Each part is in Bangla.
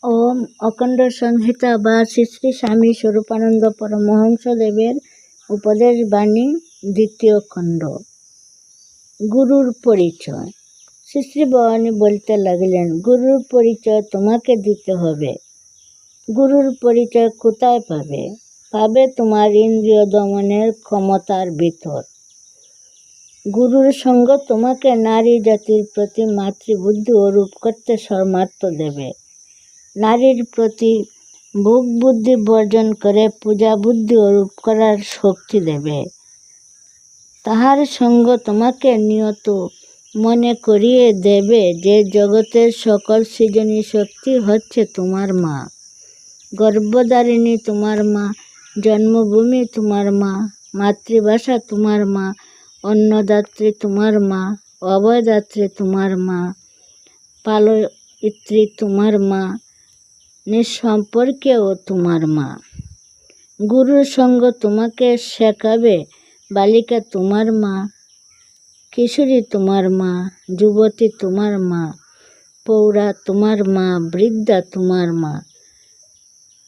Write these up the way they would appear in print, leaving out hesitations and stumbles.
ওম অখণ্ড সংহিতা বা শ্রী শ্রী স্বামী স্বরূপানন্দ পরমহংস দেবের উপদেশ বাণী দ্বিতীয় খণ্ড। গুরুর পরিচয়। শ্রী শ্রী ভবানী বলতে লাগলেন, গুরুর পরিচয় তোমাকে দিতে হবে। গুরুর পরিচয় কোথায় পাবে? পাবে তোমার ইন্দ্রিয় দমনের ক্ষমতার ভিতর। গুরুর সঙ্গ তোমাকে নারী জাতির প্রতি মাতৃবুদ্ধি অরূপ করতে সামর্থ্য দেবে। নারীর প্রতি ভোগ বুদ্ধি বর্জন করে পূজা বুদ্ধি অরূপ করার শক্তি দেবে। তাহার সঙ্গ তোমাকে নিয়ত মনে করিয়ে দেবে যে জগতের সকল সৃজনী শক্তি হচ্ছে তোমার মা। গর্ভধারিণী তোমার মা, জন্মভূমি তোমার মা, মাতৃভাষা তোমার মা, অন্নদাত্রী তোমার মা, অভয়দাত্রী তোমার মা, পালয়িত্রী তোমার মা, নিঃসম্পর্কেও তোমার মা। গুরুর সঙ্গ তোমাকে শেখাবে বালিকা তোমার মা, কিশোরী তোমার মা, যুবতী তোমার মা, প্রৌঢ়া তোমার মা, বৃদ্ধা তোমার মা,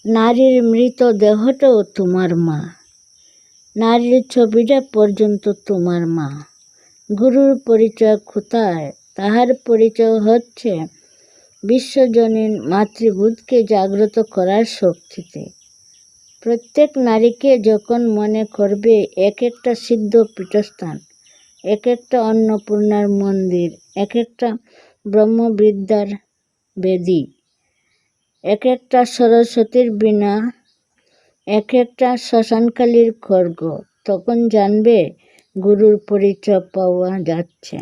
নারীর মৃত দেহটাও তোমার মা, নারীর ছবিটা পর্যন্ত তোমার মা। গুরুর পরিচয় কোথায়? তাহার পরিচয় হচ্ছে বিশ্বজনীন মাতৃবোধকে জাগ্রত করার শক্তিতে। প্রত্যেক নারীকে যখন মনে করবে এক একটা সিদ্ধ পীঠস্থান, এক একটা অন্নপূর্ণার মন্দির, এক একটা ব্রহ্মবিদ্যার বেদী, এক একটা সরস্বতীর বীণা, এক একটা শ্মশানকালীর খড়গ, তখন জানবে গুরুর পরিচয় পাওয়া যাচ্ছে।